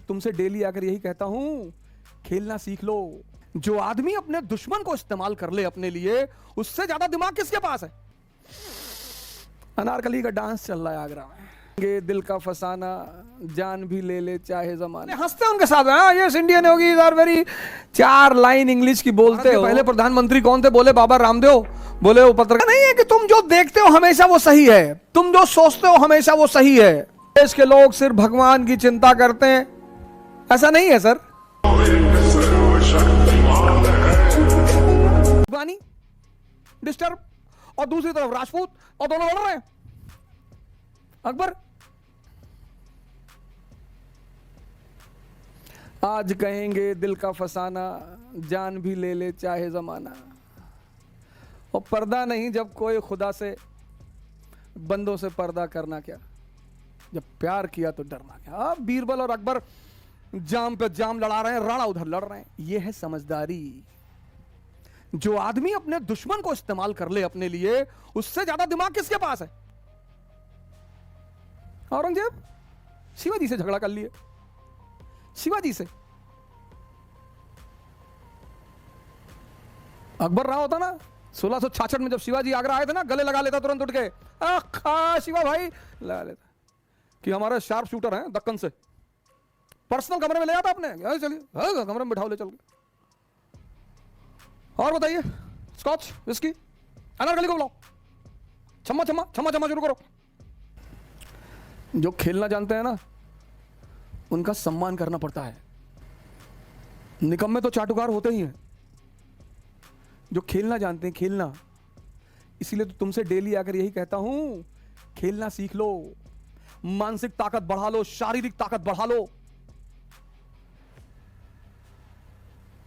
तुमसे डेली आकर यही कहता हूं, खेलना सीख लो। जो आदमी अपने दुश्मन को इस्तेमाल कर ले अपने लिए, उससे ज्यादा दिमाग किसके पास है? अनारकली का डांस चल रहा है आगरा में। ये दिल का फसाना, जान भी ले ले चाहे जमाने। हंसते उनके साथ, हाँ यस इंडियन होगी, आर वेरी। 4 लाइन इंग्लिश की बोलते हो। पहले प्रधानमंत्री कौन थे? बोले बाबा रामदेव। बोले वो पत्रकार नहीं है कि तुम जो देखते हो हमेशा वो सही है, तुम जो सोचते हो हमेशा वो सही है। देश के लोग सिर्फ भगवान की चिंता करते हैं, ऐसा नहीं है सर। भगवानी डिस्टर्ब और दूसरी तरफ राजपूत, और दोनों लड़ रहे हैं। अकबर आज कहेंगे दिल का फसाना, जान भी ले ले चाहे जमाना। और पर्दा नहीं जब कोई खुदा से, बंदों से पर्दा करना क्या। जब प्यार किया तो डरना क्या। अब बीरबल और अकबर जाम पे जाम लड़ा रहे हैं, राणा उधर लड़ रहे हैं। यह है समझदारी। जो आदमी अपने दुश्मन को इस्तेमाल कर ले अपने लिए, उससे ज्यादा दिमाग किसके पास है? औरंगजेब शिवाजी से झगड़ा कर लिए, शिवाजी से। अकबर रहा होता ना 1666 में, जब शिवाजी आगरा आए थे ना, गले लगा लेता तुरंत उठ के, शिवा भाई लगा लेता कि हमारे शार्प शूटर हैं दक्कन से। पर्सनल कमरे में ले आता अपने, चलिए कमरे में बिठाओ ले चल के। और बताइए, स्कॉच विस्की, अनारकली को बुलाओ, छम्मा छम्मा छम्मा छम्मा शुरू करो। जो खेलना जानते हैं ना, उनका सम्मान करना पड़ता है। निकम्मे तो चाटुकार होते ही हैं। जो खेलना जानते हैं, खेलना। इसीलिए तो तुमसे डेली आकर यही कहता हूं, खेलना सीख लो, मानसिक ताकत बढ़ा लो, शारीरिक ताकत बढ़ा लो।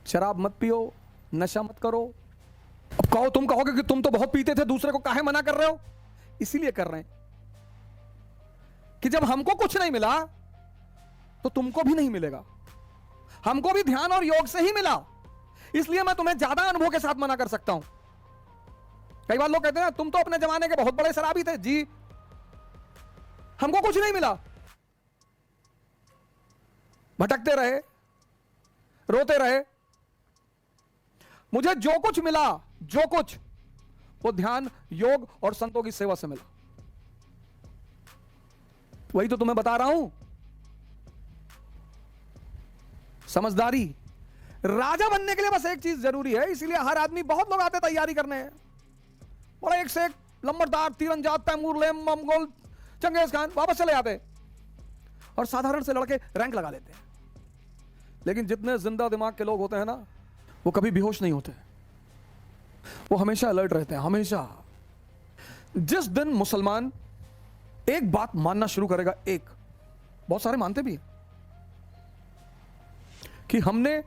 शराब मत पियो, नशा मत करो। अब कहो, तुम कहोगे कि तुम तो बहुत पीते थे, दूसरे को काहे मना कर रहे हो? इसीलिए कर रहे हैं कि जब हमको कुछ नहीं मिला तो तुमको भी नहीं मिलेगा। हमको भी ध्यान और योग से ही मिला, इसलिए मैं तुम्हें ज्यादा अनुभव के साथ मना कर सकता हूं। कई बार लोग कहते हैं तुम तो अपने जमाने के बहुत बड़े शराबी थे। जी, हमको कुछ नहीं मिला, भटकते रहे, रोते रहे। मुझे जो कुछ मिला, जो कुछ, वो ध्यान, योग और संतों की सेवा से मिला। वही तो तुम्हें बता रहा हूं। समझदारी। राजा बनने के लिए बस एक चीज जरूरी है, इसीलिए हर आदमी, बहुत लोग आते तैयारी करने, बड़ा एक से एक लंबरदार, तीरंदाज, तैमूर, लेम, मंगोल, चंगेज खान, वापस चले जाते और साधारण से लड़के रैंक लगा लेते हैं। लेकिन जितने जिंदा दिमाग के लोग होते हैं ना, वो कभी बेहोश नहीं होते, वो हमेशा अलर्ट रहते हैं, हमेशा। जिस दिन मुसलमान एक बात मानना शुरू करेगा, एक, बहुत सारे मानते भी हैं, कि हमने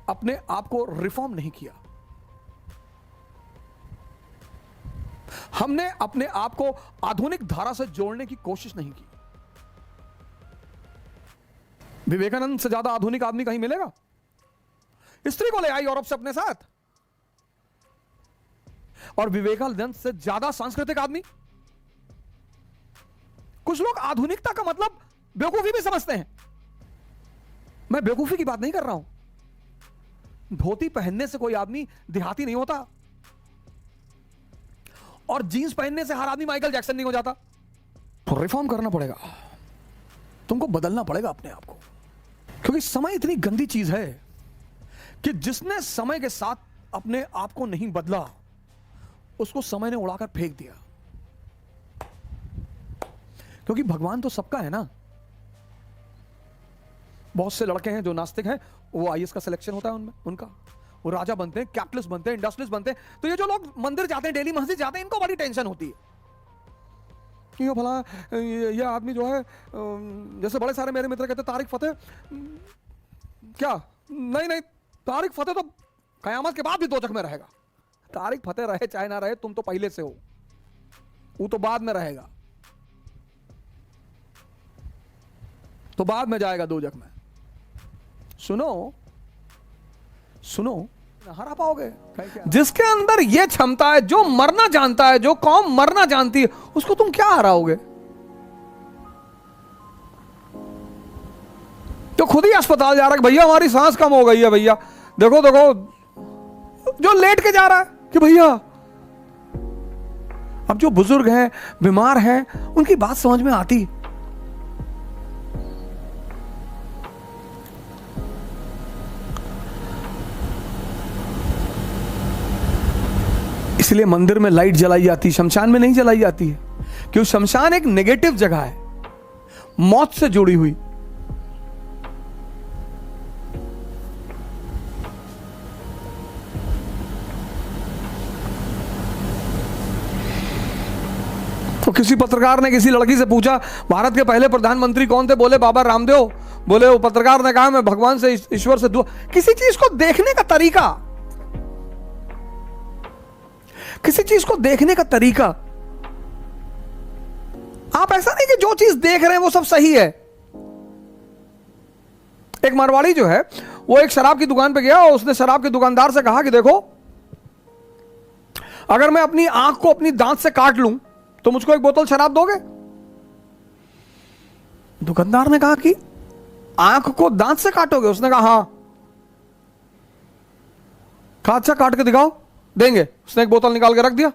अपने आप को रिफॉर्म नहीं किया, हमने अपने आप को आधुनिक धारा से जोड़ने की कोशिश नहीं की। विवेकानंद से ज्यादा आधुनिक आदमी कहीं मिलेगा? स्त्री को ले आई यूरोप से अपने साथ, और विवेकानंद से ज्यादा सांस्कृतिक आदमी। कुछ लोग आधुनिकता का मतलब बेवकूफी भी समझते हैं। मैं बेवकूफी की बात नहीं कर रहा हूं। धोती पहनने से कोई आदमी देहाती नहीं होता, और जीन्स पहनने से हर आदमी माइकल जैक्सन नहीं हो जाता। तो रिफॉर्म करना पड़ेगा, तुमको बदलना पड़ेगा अपने आप को, क्योंकि समय इतनी गंदी चीज है कि जिसने समय के साथ अपने आप को नहीं बदला, उसको समय ने उड़ाकर फेंक दिया। क्योंकि भगवान तो सबका है ना। बहुत से लड़के हैं जो नास्तिक हैं, वो आईएएस का सिलेक्शन होता है उनमें, उनका वो राजा बनते हैं, कैपिटलिस्ट बनते हैं, इंडस्ट्रियलिस्ट बनते हैं। तो ये जो लोग मंदिर जाते हैं, डेली मस्जिद जाते हैं, इनको बड़ी टेंशन होती है कि भला ये आदमी जो है, जैसे बड़े सारे मेरे मित्र कहते तारिक फतेह, क्या नहीं नहीं, तारिक फतेह तो कयामत के बाद भी दोजख में रहेगा। तारिक फतेह रहे चाहे ना रहे, तुम तो पहले से हो, वो तो बाद में रहेगा, तो बाद में जाएगा दोजख में। सुनो सुनो, हरा पाओगे। जिसके अंदर यह क्षमता है, जो मरना जानता है, जो कौम मरना जानती है, उसको तुम क्या हराओगे? तो खुद ही अस्पताल जा रहा है, भैया हमारी सांस कम हो गई है, भैया देखो देखो, जो लेट के जा रहा है कि भैया। अब जो बुजुर्ग हैं, बीमार हैं, उनकी बात समझ में आती। इसलिए मंदिर में लाइट जलाई जाती, शमशान में नहीं जलाई जाती है, क्योंकि शमशान एक नेगेटिव जगह है, मौत से जुड़ी हुई। तो किसी पत्रकार ने किसी लड़की से पूछा भारत के पहले प्रधानमंत्री कौन थे, बोले बाबा रामदेव। बोले वो पत्रकार ने कहा मैं भगवान से, ईश्वर से दुआ। किसी चीज को देखने का तरीका, किसी चीज को देखने का तरीका, आप ऐसा नहीं कि जो चीज देख रहे हैं वो सब सही है। एक मारवाड़ी जो है वो एक शराब की दुकान पे गया और उसने शराब के दुकानदार से कहा कि देखो, अगर मैं अपनी आंख को अपनी दांत से काट लूं तो मुझको एक बोतल शराब दोगे? दुकानदार ने कहा कि आंख को दांत से काटोगे? उसने कहा हां। कहा अच्छा काट के दिखाओ, देंगे। उसने एक बोतल निकाल के रख दिया।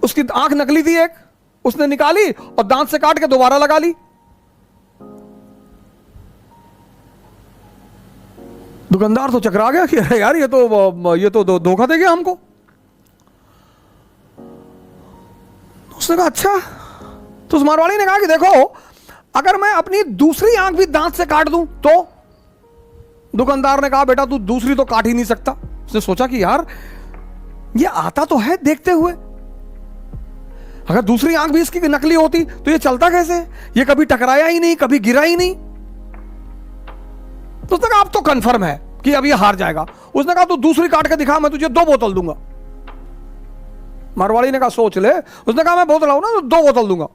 उसकी आंख नकली थी एक, उसने निकाली और दांत से काट के दोबारा लगा ली। दुकानदार तो चकरा गया कि अरे यार ये तो धोखा दे गया हमको। उसने कहा अच्छा। तो उस मारवाड़ी ने कहा कि देखो, अगर मैं अपनी दूसरी आंख भी दांत से काट दूं तो? दुकानदार ने कहा बेटा तू दूसरी तो काट ही नहीं सकता। उसने सोचा कि यार ये आता तो है देखते हुए, अगर दूसरी आंख भी इसकी नकली होती तो ये चलता कैसे? ये कभी टकराया ही नहीं, कभी गिरा ही नहीं। तो उसने कहा अब तो कंफर्म है कि अब ये हार जाएगा। उसने कहा तू दूसरी काट के दिखा, मैं तुझे 2 बोतल दूंगा। मारवाड़ी ने कहा सोच ले। उसने कहा मैं बोतल लाऊं ना तो 2 बोतल दूंगा।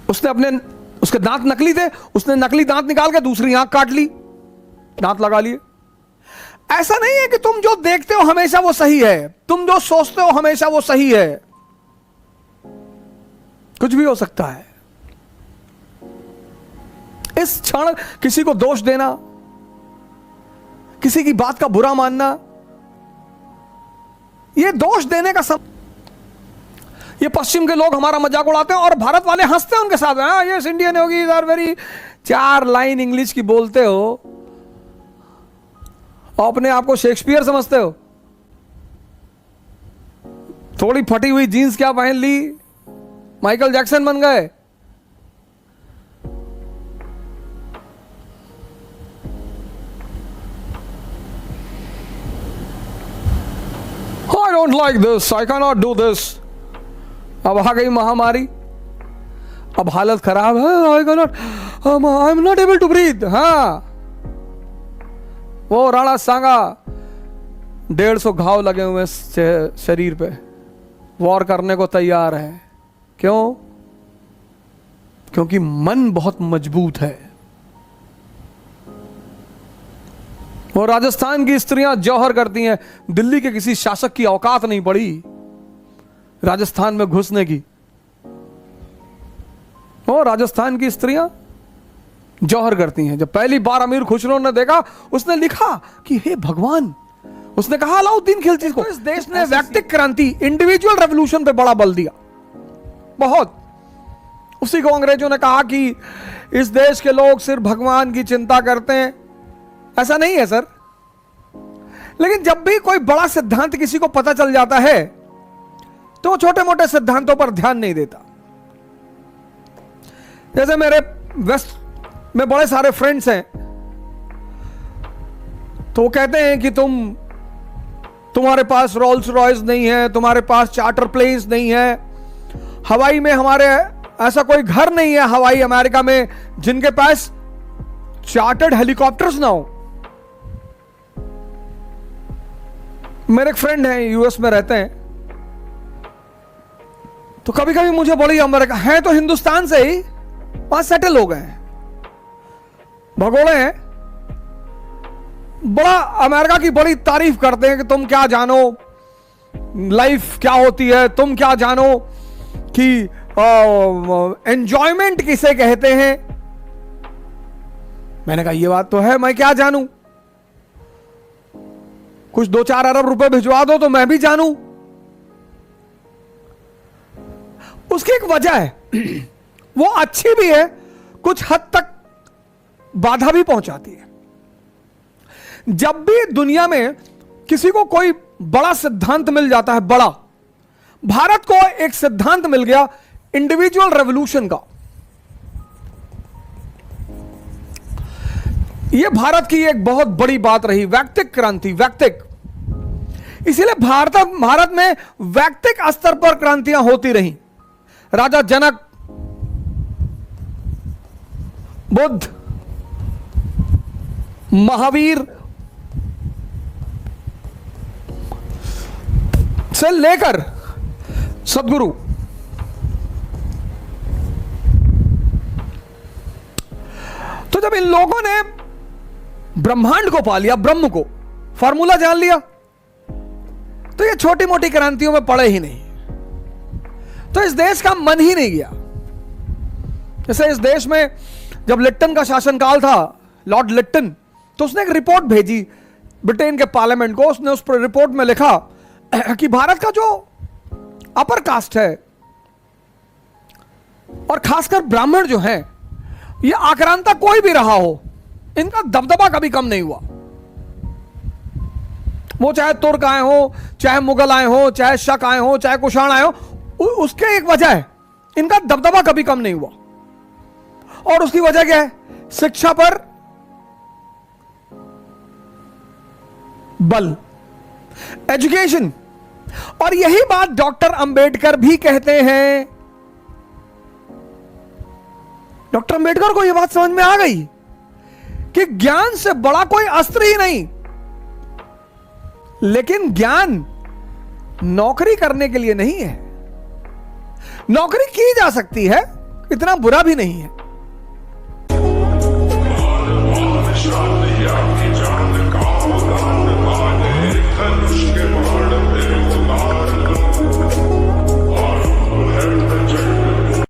उसने उसके दांत नकली थे, उसने नकली दांत निकाल के दूसरी आंख काट ली, दांत लगा लिए। ऐसा नहीं है कि तुम जो देखते हो हमेशा वो सही है, तुम जो सोचते हो हमेशा वो सही है, कुछ भी हो सकता है। इस क्षण किसी को दोष देना, किसी की बात का बुरा मानना, ये दोष देने का सब। ये पश्चिम के लोग हमारा मजाक उड़ाते हैं और भारत वाले हंसते हैं उनके साथ। हाँ ये इंडियन होगी, आर वेरी। 4 लाइन इंग्लिश की बोलते हो और अपने आप को शेक्सपियर समझते हो। थोड़ी फटी हुई जीन्स क्या पहन ली, माइकल जैक्सन बन गए। I don't like this, I cannot do this। अब आ गई महामारी, अब हालत खराब है, I am not able to breathe. हाँ वो राणा सांगा 150 घाव लगे हुए शरीर पे, वॉर करने को तैयार है। क्यों? क्योंकि मन बहुत मजबूत है। वो राजस्थान की स्त्रियां जौहर करती हैं, दिल्ली के किसी शासक की औकात नहीं पड़ी राजस्थान में घुसने की। वो राजस्थान की स्त्रियां जौहर करती हैं। जब पहली बार अमीर खुसरो ने देखा, उसने लिखा कि हे भगवान, उसने कहा अलाउद्दीन खिलजी को। इस देश ने व्यक्तिगत क्रांति, इंडिविजुअल रेवोल्यूशन पे बड़ा बल दिया बहुत। उसी को अंग्रेजों ने कहा कि इस देश के लोग सिर्फ भगवान की चिंता करते हैं। ऐसा नहीं है सर, लेकिन जब भी कोई बड़ा सिद्धांत किसी को पता चल जाता है तो वो छोटे मोटे सिद्धांतों पर ध्यान नहीं देता। जैसे मेरे वेस्ट में बड़े सारे फ्रेंड्स हैं, तो वो कहते हैं कि तुम्हारे पास रोल्स रॉयस नहीं है, तुम्हारे पास चार्टर प्लेन्स नहीं है, हवाई में हमारे ऐसा कोई घर नहीं है हवाई अमेरिका में जिनके पास चार्टर्ड हेलीकॉप्टर्स ना हो। मेरे एक फ्रेंड हैं, यूएस में रहते हैं, तो कभी कभी मुझे बड़ी अमेरिका है तो हिंदुस्तान से ही वहां सेटल हो गए, भगोड़े हैं, बड़ा अमेरिका की बड़ी तारीफ करते हैं कि तुम क्या जानो लाइफ क्या होती है, तुम क्या जानो कि एंजॉयमेंट किसे कहते हैं। मैंने कहा ये बात तो है, मैं क्या जानूं, कुछ 2-4 अरब रुपए भिजवा दो तो मैं भी जानूं। उसकी एक वजह है, वो अच्छी भी है, कुछ हद तक बाधा भी पहुंचाती है। जब भी दुनिया में किसी को कोई बड़ा सिद्धांत मिल जाता है, बड़ा, भारत को एक सिद्धांत मिल गया इंडिविजुअल रेवोल्यूशन का। यह भारत की एक बहुत बड़ी बात रही, वैयक्तिक क्रांति, वैयक्तिक। इसीलिए भारत में वैयक्तिक स्तर पर क्रांतियां होती रहीं। राजा जनक, बुद्ध, महावीर से लेकर सदगुरु, तो जब इन लोगों ने ब्रह्मांड को पा लिया, ब्रह्म को, फार्मूला जान लिया, तो ये छोटी मोटी क्रांतियों में पड़े ही नहीं। तो इस देश का मन ही नहीं गया। जैसे इस देश में जब लिट्टन का शासनकाल था, लॉर्ड लिट्टन, तो उसने एक रिपोर्ट भेजी ब्रिटेन के पार्लियामेंट को। उसने उस रिपोर्ट में लिखा कि भारत का जो अपर कास्ट है और खासकर ब्राह्मण जो है, ये आक्रांता कोई भी रहा हो, इनका दबदबा कभी कम नहीं हुआ। वो चाहे तुर्क आए हो, चाहे मुगल आए हो, चाहे शक आए हो, चाहे कुषाण आए हो, उसके एक वजह है, इनका दबदबा कभी कम नहीं हुआ। और उसकी वजह क्या है? शिक्षा पर बल, एजुकेशन। और यही बात डॉक्टर अंबेडकर भी कहते हैं। डॉक्टर अंबेडकर को यह बात समझ में आ गई कि ज्ञान से बड़ा कोई अस्त्र ही नहीं। लेकिन ज्ञान नौकरी करने के लिए नहीं है। नौकरी की जा सकती है, इतना बुरा भी नहीं है,